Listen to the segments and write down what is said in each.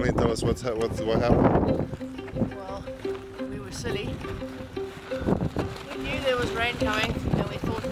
Kathleen, tell us what happened. Well, we were silly. We knew there was rain coming, and we thought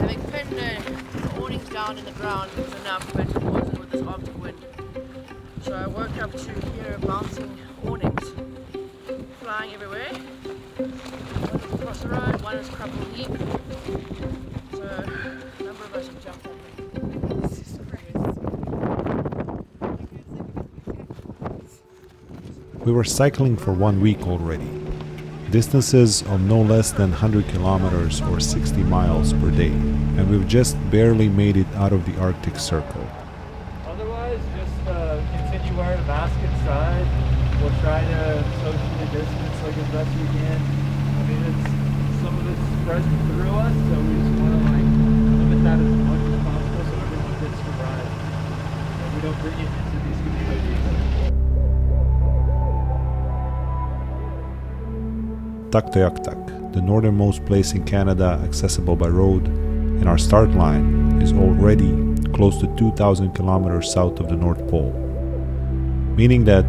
having pinned the awnings down in the ground was enough, but it wasn't with this Arctic wind. So I woke up to hear bouncing awnings flying everywhere. One is across the road, one is crumpled heap. So a number of us have jumped up. We were cycling for 1 week already. Distances of no less than 100 kilometers or 60 miles per day, and we've just barely made it out of the Arctic Circle. Otherwise, just continue wearing a mask inside. We'll try to socially distance like as best we can. I mean, some of it's present through us, so we just want to limit that as much as possible so everyone gets to ride. And we don't bring it into these communities. Tuktoyaktuk, the northernmost place in Canada accessible by road, and our start line is already close to 2,000 kilometers south of the North Pole, meaning that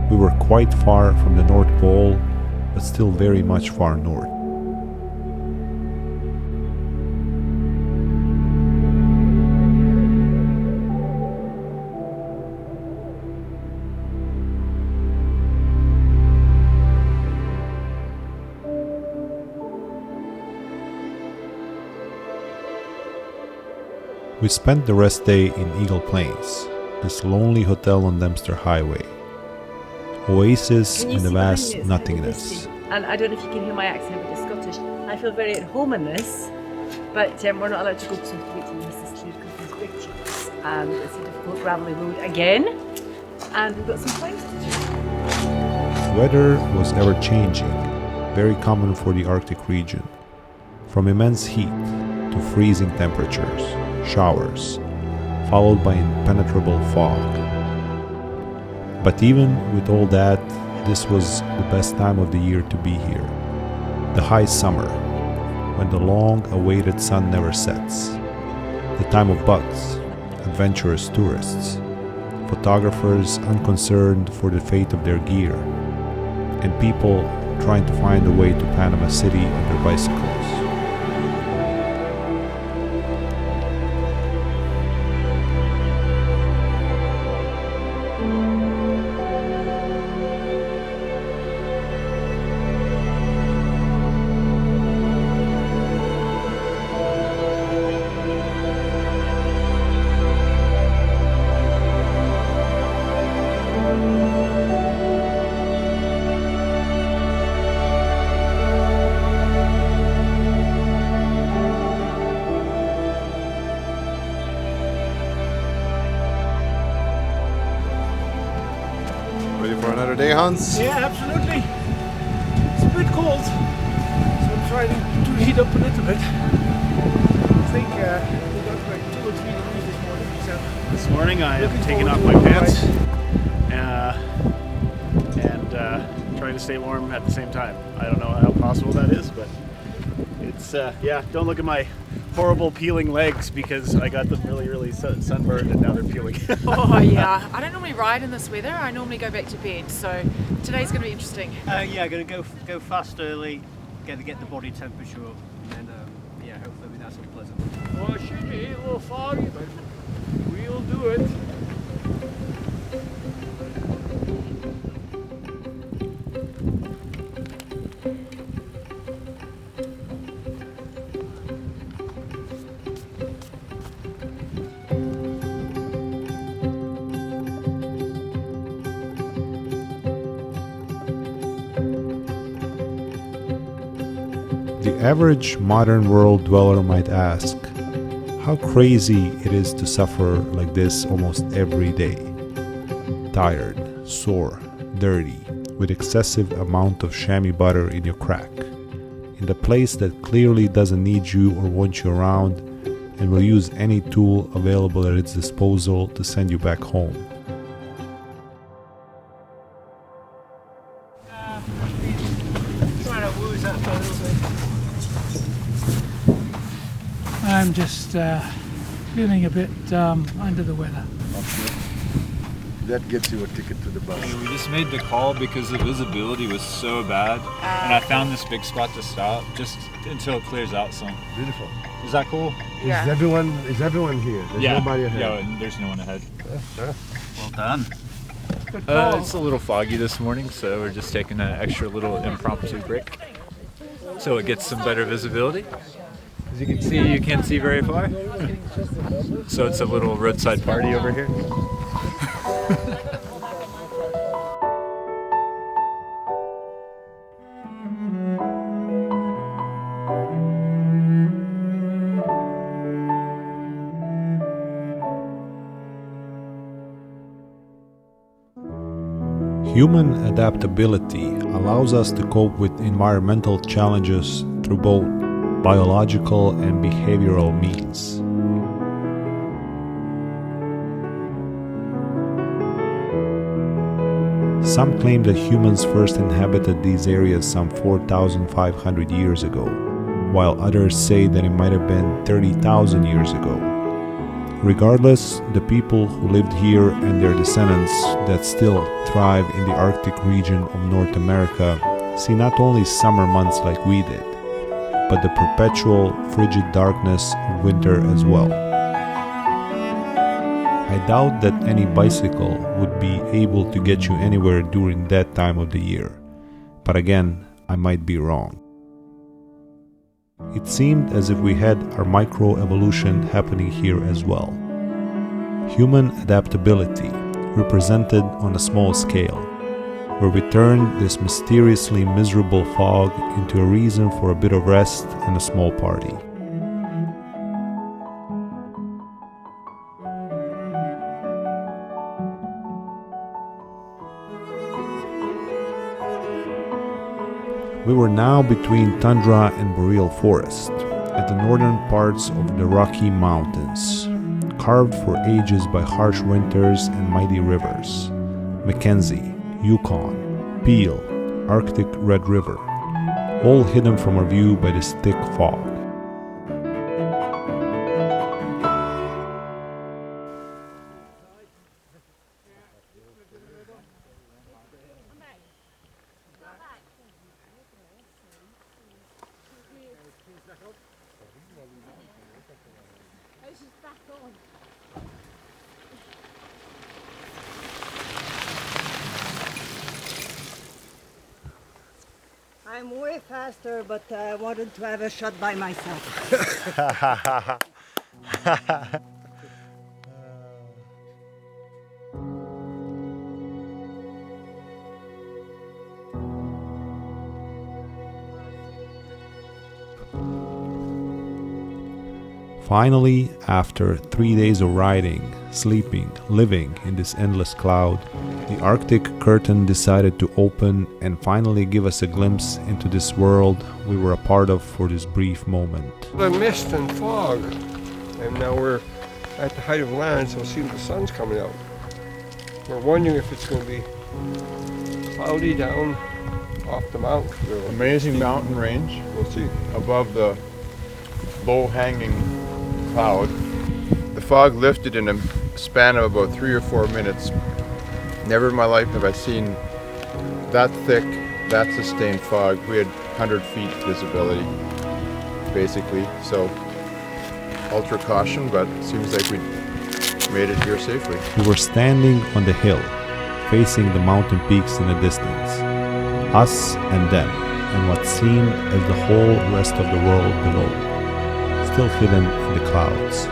we were quite far from the North Pole, but still very much far north. We spent the rest day in Eagle Plains, this lonely hotel on Dempster Highway. Oasis in the vast nothingness. And I don't know if you can hear my accent, but it's Scottish. I feel very at home in this, but we're not allowed to go to Mrs. Clear because there's big trees and it's a difficult gravelly road again. And we've got some things to do. Weather was ever changing, very common for the Arctic region. From immense heat to freezing temperatures, showers, followed by impenetrable fog. But even with all that, this was the best time of the year to be here. The high summer, when the long-awaited sun never sets. The time of bugs, adventurous tourists, photographers unconcerned for the fate of their gear, and people trying to find a way to Panama City on their bicycles. Ready for another day, Hans? Yeah, absolutely. It's a bit cold, so I'm trying to heat up a little bit. I think we got like 2 or 3 degrees this morning. So this morning I have taken off my pants and trying to stay warm at the same time. I don't know how possible that is, but it's yeah. Don't look at my horrible peeling legs because I got them really sunburned and now they're peeling. Oh yeah, I don't normally ride in this weather. I normally go back to bed, so today's going to be interesting. Yeah, going to go fast early, get the body temperature up, and then yeah, hopefully it'll be nice and pleasant. well, it should be a little foggy, but we'll do it. The average modern world dweller might ask, how crazy it is to suffer like this almost every day. Tired, sore, dirty, with excessive amount of chamois butter in your crack, in the place that clearly doesn't need you or want you around and will use any tool available at its disposal to send you back home. Trying to wooze that a little bit. I'm just feeling a bit under the weather. that gets you a ticket to the bus. We just made the call because the visibility was so bad, and I found this big spot to stop just until it clears out some. Beautiful. Is that cool? Yeah. Is everyone here? There's nobody ahead. Yeah, and there's no one ahead. Well done. It's a little foggy this morning, so we're just taking an extra little impromptu break so it gets some better visibility. As you can see, you can't see very far. So it's a little roadside party over here. Human adaptability allows us to cope with environmental challenges through both biological and behavioral means. Some claim that humans first inhabited these areas some 4,500 years ago, while others say that it might have been 30,000 years ago. Regardless, the people who lived here and their descendants that still thrive in the Arctic region of North America see not only summer months like we did, but the perpetual frigid darkness of winter as well. I doubt that any bicycle would be able to get you anywhere during that time of the year, but again, I might be wrong. It seemed as if we had our microevolution happening here as well. Human adaptability, represented on a small scale, where we turned this mysteriously miserable fog into a reason for a bit of rest and a small party. We were now between tundra and boreal forest, at the northern parts of the Rocky Mountains, carved for ages by harsh winters and mighty rivers: Mackenzie, Yukon, Peel, Arctic Red River, all hidden from our view by this thick fog. I'm way faster, but I wanted to have a shot by myself. Finally, after 3 days of riding, sleeping, living in this endless cloud, the Arctic curtain decided to open and finally give us a glimpse into this world we were a part of for this brief moment. The mist and fog, and now we're at the height of land, so it seems the sun's coming out. We're wondering if it's going to be cloudy down off the mountain. Amazing mountain range We'll see. above the low-hanging cloud. The fog lifted in a span of about 3 or 4 minutes. Never in my life have I seen that thick, that sustained fog. We had 100 feet visibility, basically. So, ultra caution, but it seems like we made it here safely. We were standing on the hill, facing the mountain peaks in the distance, us and them, and what seemed as the whole rest of the world below, still hidden in the clouds.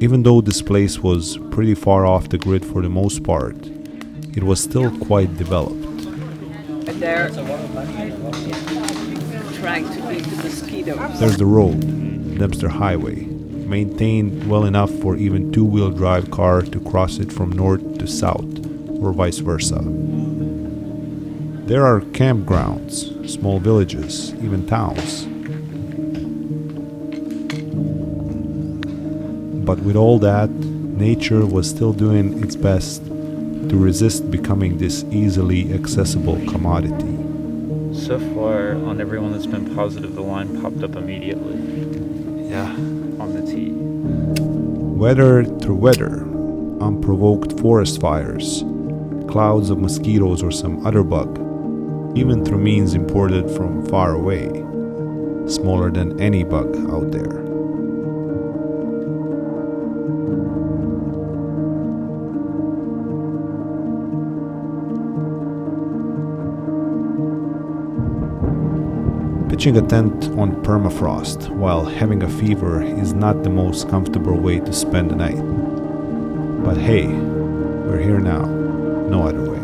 Even though this place was pretty far off the grid for the most part, it was still quite developed. And they're trying to eat the mosquitoes. There's the road, Dempster Highway, maintained well enough for even two-wheel drive car to cross it from north to south, or vice versa. There are campgrounds, small villages, even towns. But with all that, nature was still doing its best to resist becoming this easily accessible commodity. So far, on everyone that's been positive, the line popped up immediately. Yeah. On the T. Weather through weather, unprovoked forest fires, clouds of mosquitoes or some other bug, even through means imported from far away, smaller than any bug out there. Pitching a tent on permafrost while having a fever is not the most comfortable way to spend the night. But hey, we're here now, no other way.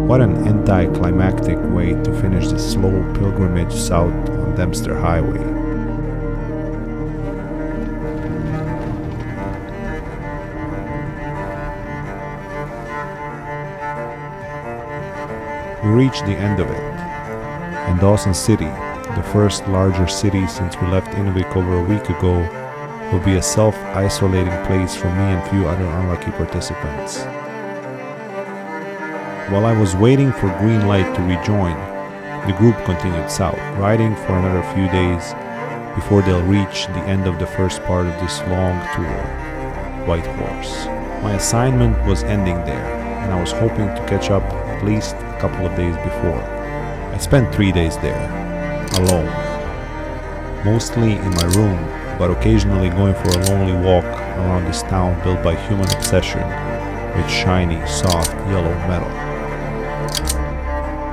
What an anticlimactic way to finish this slow pilgrimage south on Dempster Highway. We reached the end of it, and Dawson City, the first larger city since we left Inuvik over a week ago, will be a self-isolating place for me and few other unlucky participants. While I was waiting for green light to rejoin, the group continued south, riding for another few days before they'll reach the end of the first part of this long tour, White Horse. My assignment was ending there, and I was hoping to catch up at least a couple of days before. I spent 3 days there, alone, mostly in my room, but occasionally going for a lonely walk around this town built by human obsession with shiny, soft yellow metal.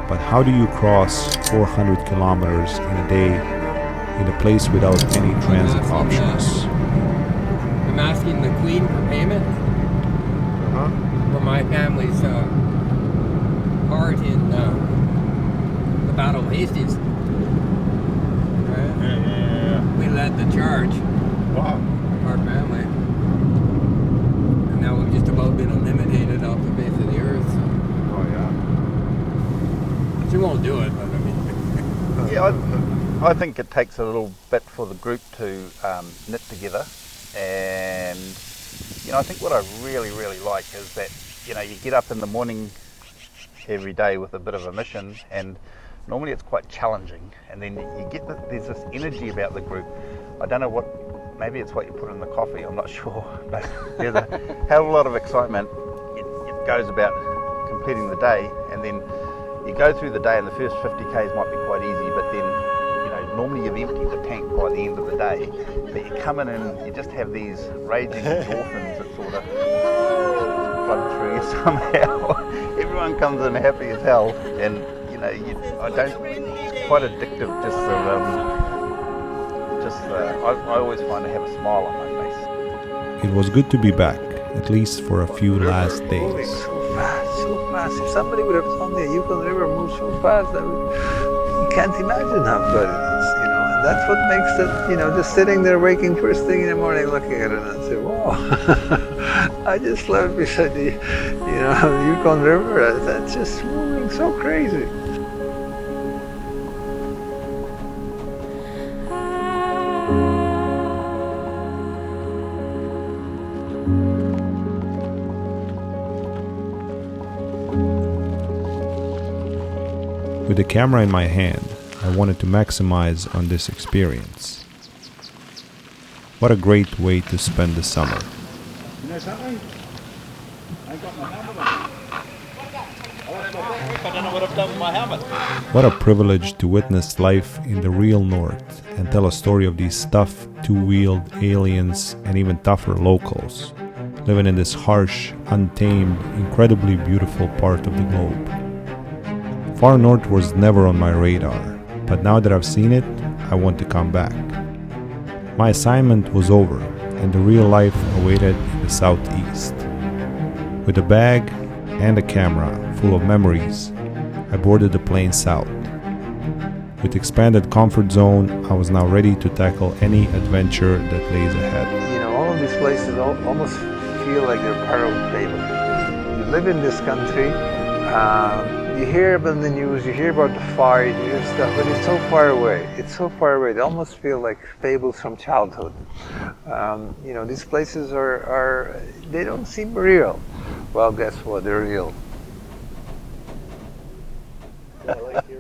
But how do you cross 400 kilometers in a day in a place without any transit options? I'm asking the Queen for payment for my family's part in the Battle of Hastings. We led the charge. Wow. Our family. And now we've just about been eliminated off the face of the earth. Oh, yeah. She won't do it, but I mean. Yeah, I think it takes a little bit for the group to knit together, and I think what I really like is that you get up in the morning every day with a bit of a mission, and normally it's quite challenging, and then you get there's this energy about the group. I don't know what, maybe it's what you put in the coffee, I'm not sure, but there's a hell of a lot of excitement. It goes about completing the day, and then you go through the day, and the first 50 k's might be quite easy, but then normally you've emptied the tank by the end of the day, but you come in and you just have these raging endorphins that sort of flood through you somehow. Everyone comes in happy as hell, and it's quite addictive. I always find to have a smile on my face. It was good to be back, at least for a few last days. So fast. If somebody would have told me Yukon River moves so fast, you can't imagine how good it is, and that's what makes it, just sitting there waking first thing in the morning looking at it and say, wow, I just lived beside the, Yukon River. That's just moving so crazy. With the camera in my hand, I wanted to maximize on this experience. What a great way to spend the summer. You know something? I got my helmet on. I don't know what I've done with my helmet. What a privilege to witness life in the real North and tell a story of these tough, two-wheeled aliens and even tougher locals, living in this harsh, untamed, incredibly beautiful part of the globe. Far North was never on my radar, but now that I've seen it, I want to come back. My assignment was over, and the real life awaited in the southeast. With a bag and a camera full of memories, I boarded the plane south. With expanded comfort zone, I was now ready to tackle any adventure that lays ahead. You know, all of these places almost feel like they're part of a fable. You live in this country, you hear about the news, you hear about the fire, you hear stuff, but it's so far away. It's so far away. They almost feel like fables from childhood. You know, these places they don't seem real. Well, guess what? They're real. I like you.